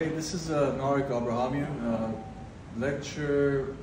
Hey, this is Narek Abrahamian, lecture,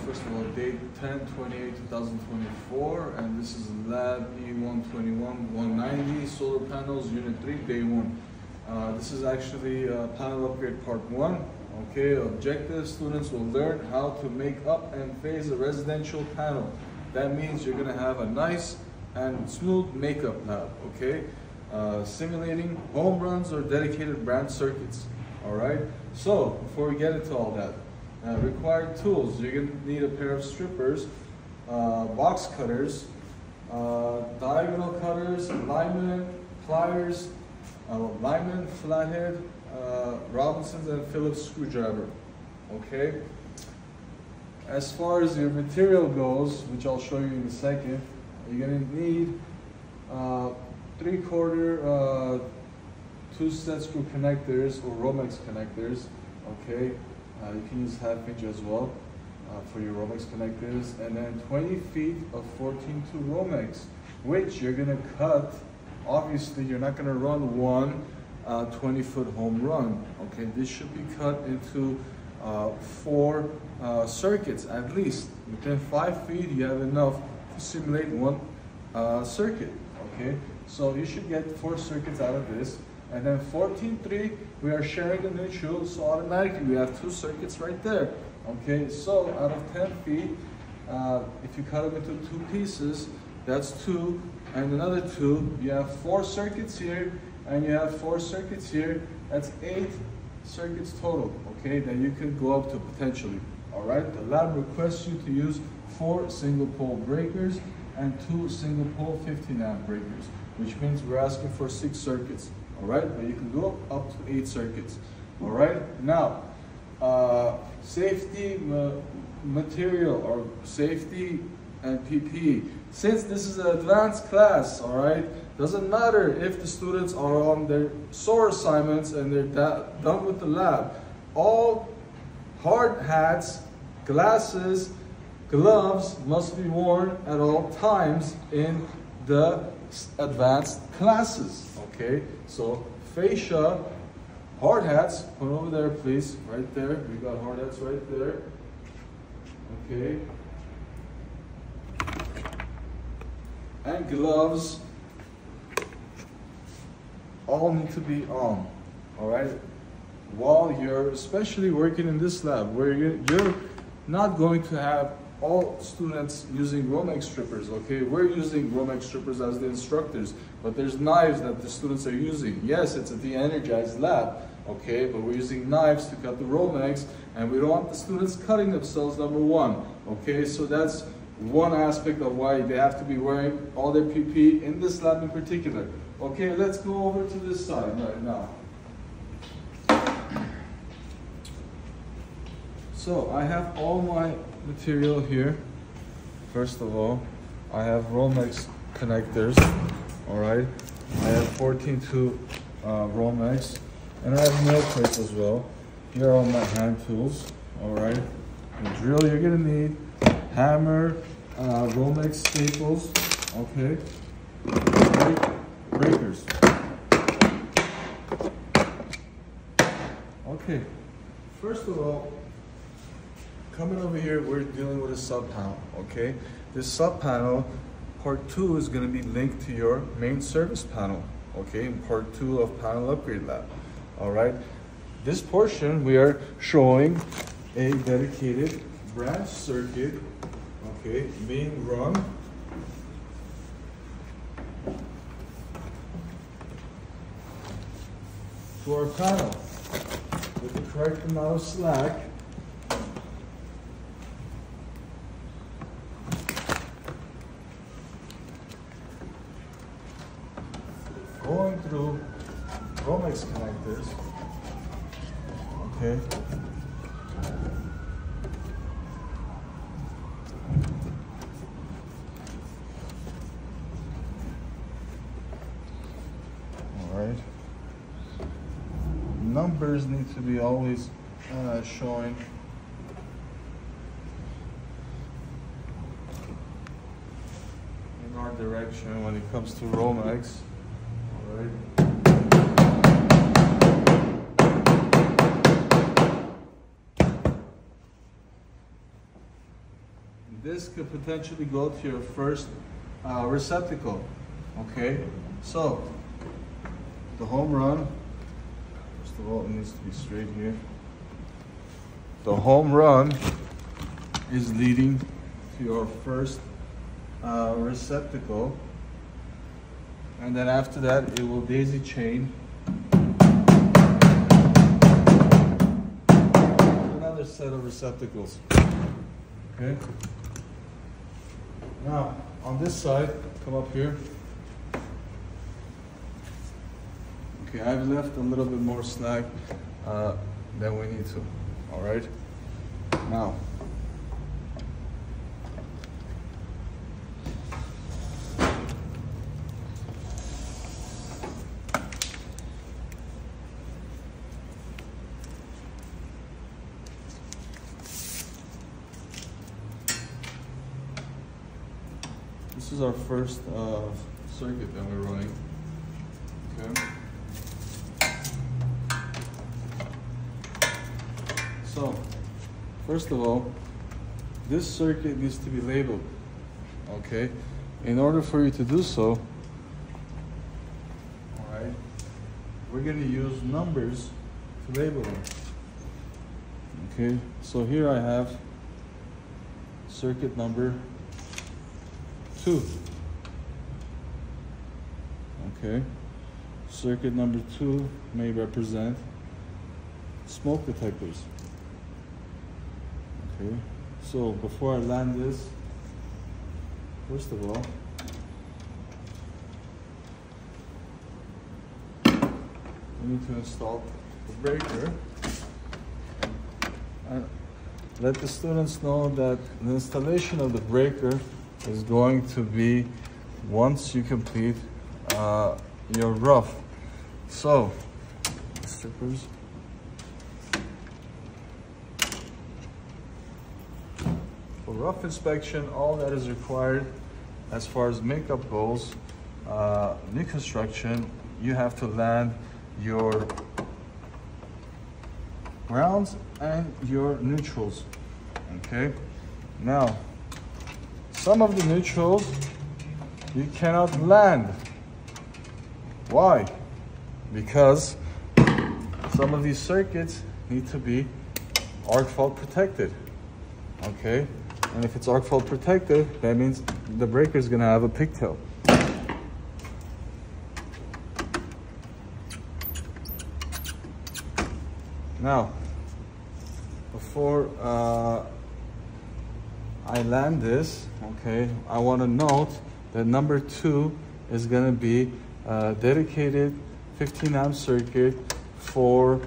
first of all, date 10/28/2024, and this is lab EL21-190, solar panels, unit 3, day 1. This is actually panel upgrade part 1. Okay, objective, students will learn how to make up and phase a residential panel. That means you're going to have a nice and smooth makeup lab, okay? Simulating home runs or dedicated branch circuits. Alright, so before we get into all that, required tools, you're going to need a pair of strippers, box cutters, diagonal cutters, lineman, pliers, lineman, flathead, Robinson's and Phillips screwdriver. Okay, as far as your material goes, which I'll show you in a second, you're going to need 3/4 2-set screw connectors or Romex connectors. Okay, you can use 1/2 inch as well for your Romex connectors, and then 20 feet of 14-2 Romex, which you're going to cut. Obviously, you're not going to run one 20-foot home run. Okay, this should be cut into 4 circuits at least. Within 5 feet, you have enough to simulate one circuit. Okay, so you should get 4 circuits out of this. And then 14-3, we are sharing the neutral, so automatically we have 2 circuits right there. Okay, so out of 10 feet, if you cut them into 2 pieces, that's 2, and another 2, you have 4 circuits here, and you have 4 circuits here. That's 8 circuits total, okay, that you could go up to potentially. All right, the lab requests you to use 4 single pole breakers and 2 single pole 15 amp breakers, which means we're asking for 6 circuits. All right, but you can go up to 8 circuits. All right, now safety material or safety and PPE. Since this is an advanced class, all right, doesn't matter if the students are on their SOAR assignments and they're done with the lab. All hard hats, glasses, gloves must be worn at all times in the advanced classes. Okay, so fascia, hard hats, put over there please, right there. We got hard hats right there. Okay, and gloves all need to be on. All right, while you're especially working in this lab where you're not going to have all students using Romex strippers. Okay, we're using Romex strippers as the instructors, but there's knives that the students are using. Yes, it's a de-energized lab, okay, but we're using knives to cut the Romex, and we don't want the students cutting themselves, number 1. Okay, so that's one aspect of why they have to be wearing all their PPE in this lab in particular. Okay, let's go over to this side right now. So I have all my material here. First of all, I have Romex connectors. All right, I have 14-2 Romex, and I have nail plates as well. Here are all my hand tools. All right, the drill you're gonna need: hammer, Romex staples. Okay, breakers. Okay, first of all, coming over here, we're dealing with a sub panel, okay? This sub panel, part 2, is gonna be linked to your main service panel, okay? In part 2 of panel upgrade lab, all right? This portion, we are showing a dedicated branch circuit, okay, being run to our panel with the correct amount of slack. Going through Romex connectors, okay. All right. Numbers need to be always showing. In our direction when it comes to Romex. All right. this could potentially go to your first receptacle. Okay, so the home run, first of all, it needs to be straight here. The home run is leading to your first receptacle, and then after that it will daisy chain another set of receptacles. Okay, now on this side, come up here. Okay, I've left a little bit more slack than we need to. All right, now this is our first circuit that we're running. Okay. So, first of all, this circuit needs to be labeled. Okay. In order for you to do so, all right, we're going to use numbers to label them. Okay. So here I have circuit number 2. Okay, circuit number 2 may represent smoke detectors. Okay, so before I land this, first of all, we need to install the breaker. And let the students know that the installation of the breaker is going to be once you complete your rough. So, strippers. For rough inspection, all that is required as far as makeup goes, new construction, you have to land your grounds and your neutrals. Okay, now some of the neutrals you cannot land. Why? Because some of these circuits need to be arc fault protected. Okay, and if it's arc fault protected, that means the breaker is going to have a pigtail. Now, before I land this, okay, I want to note that number 2 is going to be a dedicated 15 amp circuit for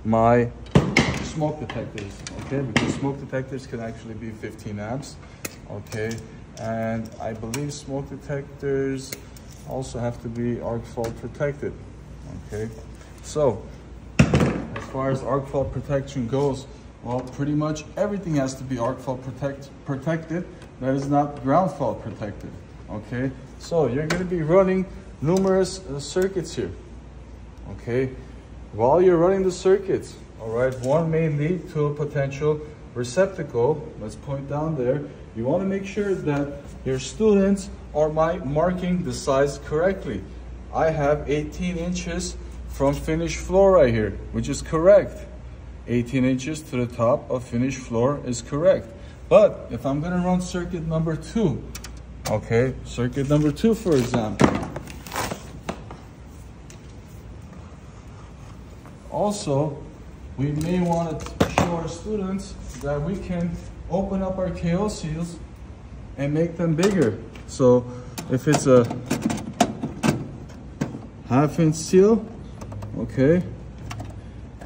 my smoke detectors, okay, because smoke detectors can actually be 15 amps, okay, and I believe smoke detectors also have to be arc fault protected, okay. So as far as arc fault protection goes, well, pretty much everything has to be arc fault protected that is not ground fault protected, okay. So you're going to be running numerous circuits here, okay. While you're running the circuits, all right, one may lead to a potential receptacle. Let's point down there. You want to make sure that your students are marking the size correctly. I have 18 inches from finished floor right here, which is correct. 18 inches to the top of finished floor is correct. But if I'm going to run circuit number 2, okay, circuit number 2, for example. Also, we may want to show our students that we can open up our KO seals and make them bigger. So if it's a half-inch seal, okay,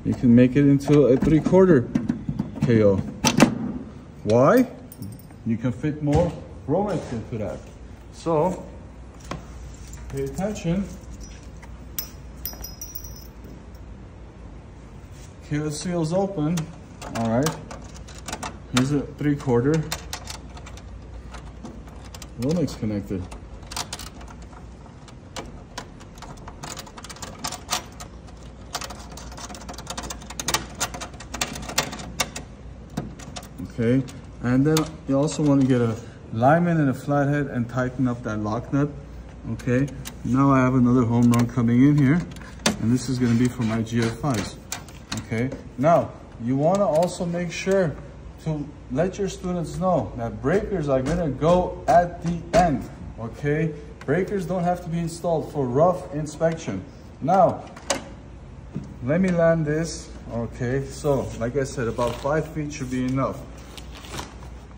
you can make it into a 3/4 KO. Why? You can fit more Romex into that. So pay attention. KO seal's open. All right. Here's a 3/4 Romex connector. Okay, And then you also want to get a lineman and a flathead and tighten up that lock nut. Okay, now I have another home run coming in here, and this is going to be for my GFIs. Okay, now you want to also make sure to let your students know that breakers are going to go at the end. Okay, breakers don't have to be installed for rough inspection. Now let me land this. Okay, so like I said, about 5 feet should be enough.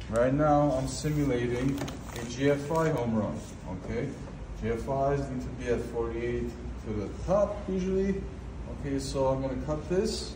Right now I'm simulating a GFI home run. Okay, GFIs need to be at 48 to the top usually. Okay, so I'm going to cut this.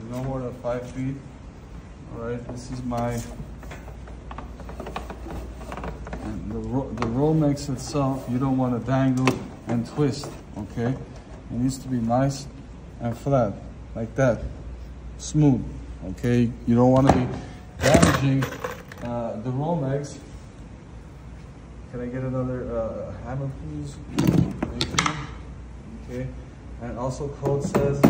No more than 5 feet. All right, this is my, and the Romex itself, you don't want to dangle and twist, okay? It needs to be nice and flat, like that, smooth, okay? You don't want to be damaging the Romex. Can I get another hammer, please? Thank you. Okay, and also code says,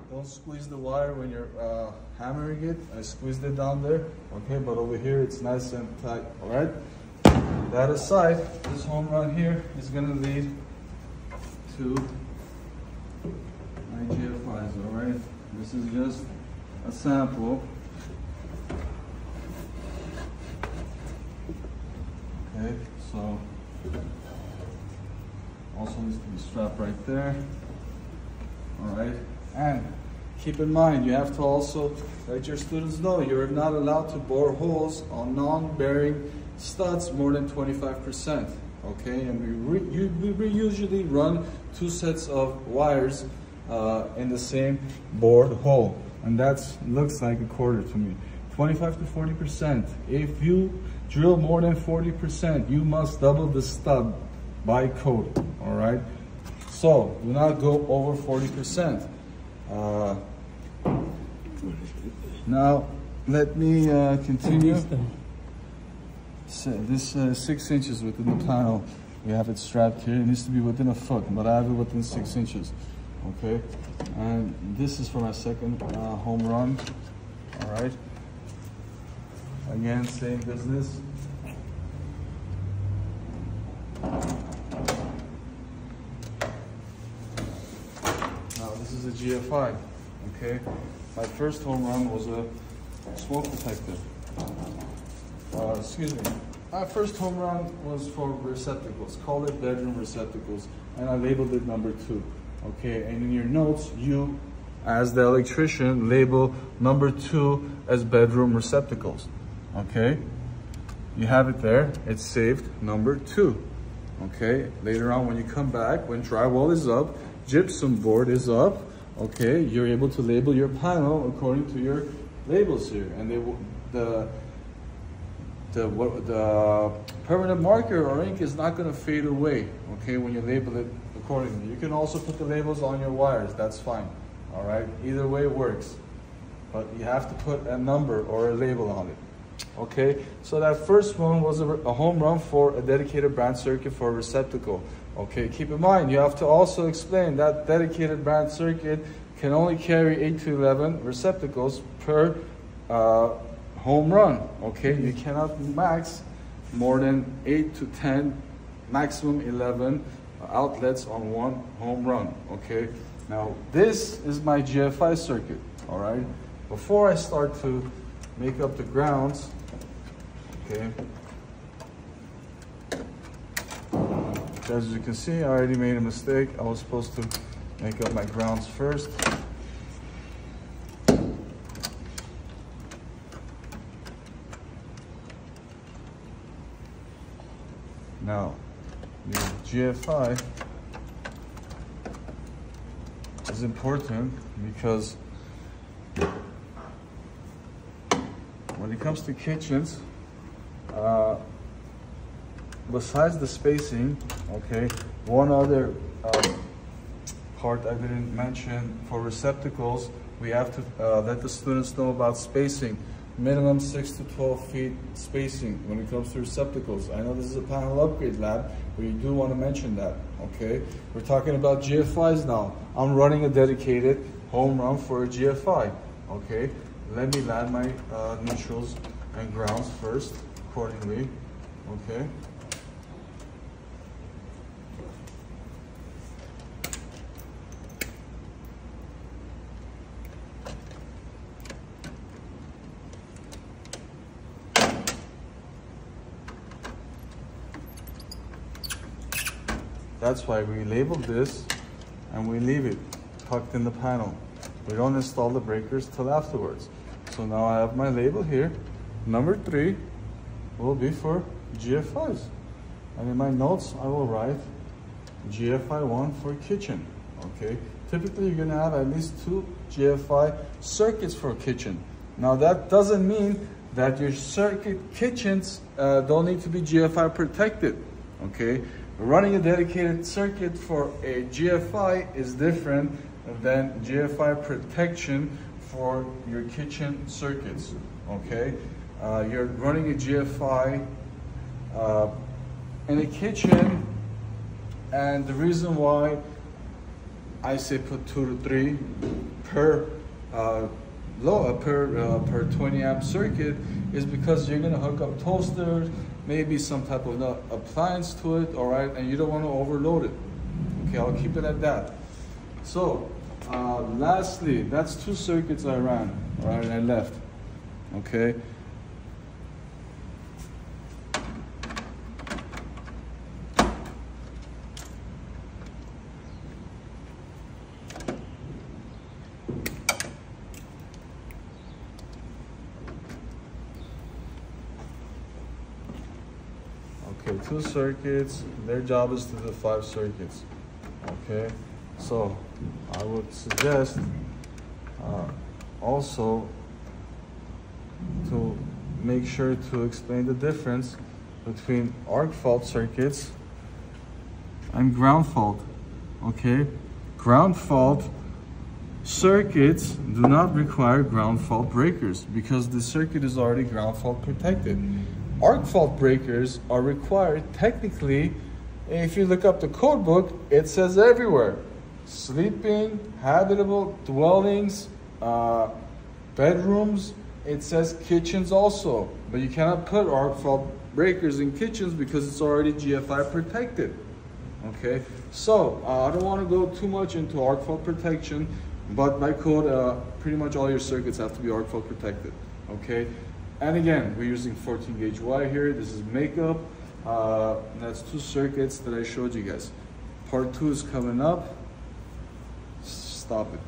don't squeeze the wire when you're hammering it. I squeezed it down there, okay, but over here it's nice and tight, all right? That aside, this home run here is gonna lead to my GFIs, all right? This is just a sample. Okay, so also needs to be strapped right there, all right? And keep in mind, you have to also let your students know you're not allowed to bore holes on non-bearing studs more than 25%. Okay, and we usually run 2 sets of wires in the same bored hole, and that looks like a quarter to me. 25 to 40%. If you drill more than 40%, you must double the stud by code. All right, so do not go over 40%. Now let me continue. So this 6 inches within the panel, we have it strapped here. It needs to be within a foot, but I have it within 6 inches. Okay, and this is for my second home run. All right, again, same business. This is a GFI, okay? My first home run was a smoke detector. Excuse me. My first home run was for receptacles. Call it bedroom receptacles. And I labeled it number 2, okay? And in your notes, you, as the electrician, label number 2 as bedroom receptacles, okay? You have it there. It's saved number 2, okay? Later on, when you come back, when drywall is up, gypsum board is up, okay, you're able to label your panel according to your labels here, and the permanent marker or ink is not going to fade away, okay, when you label it accordingly. You can also put the labels on your wires, that's fine, all right? Either way works, but you have to put a number or a label on it. Okay, so that first one was a home run for a dedicated branch circuit for a receptacle. Okay, keep in mind, you have to also explain that dedicated branch circuit can only carry 8 to 11 receptacles per home run. Okay, you cannot max more than 8 to 10, maximum 11 outlets on one home run. Okay, now this is my GFI circuit. All right, before I start to make up the grounds, okay, as you can see, I already made a mistake. I was supposed to make up my grounds first. Now, your GFI is is important because when it comes to kitchens, besides the spacing, okay, one other part I didn't mention, for receptacles, we have to let the students know about spacing. Minimum 6 to 12 feet spacing when it comes to receptacles. I know this is a panel upgrade lab, but you do want to mention that, okay? We're talking about GFIs now. I'm running a dedicated home run for a GFI, okay? Let me land my neutrals and grounds first, accordingly, okay? That's why we labeled this and we leave it tucked in the panel. We don't install the breakers till afterwards. So now I have my label here. Number 3 will be for GFIs. And in my notes, I will write GFI 1 for kitchen, okay? Typically, you're gonna have at least 2 GFI circuits for kitchen. Now that doesn't mean that your circuit kitchens don't need to be GFI protected, okay? Running a dedicated circuit for a GFI is different than GFI protection for your kitchen circuits, okay? You're running a GFI in a kitchen, and the reason why I say put 2 to 3 per per 20 amp circuit is because you're gonna hook up toasters, maybe some type of appliance to it, all right, and you don't want to overload it. Okay, I'll keep it at that. So, lastly, that's 2 circuits I ran, all right, and I left, okay. Okay, 2 circuits, their job is to do 5 circuits, okay? So, I would suggest also to make sure to explain the difference between arc fault circuits and ground fault, okay? Ground fault circuits do not require ground fault breakers because the circuit is already ground fault protected. Arc fault breakers are required technically. If you look up the code book, it says everywhere. Sleeping, habitable dwellings, bedrooms, it says kitchens also. But you cannot put arc fault breakers in kitchens because it's already GFI protected. Okay, so I don't want to go too much into arc fault protection, but by code, pretty much all your circuits have to be arc fault protected. Okay. And again, we're using 14 gauge wire here. This is makeup. That's 2 circuits that I showed you guys. Part 2 is coming up. Stop it.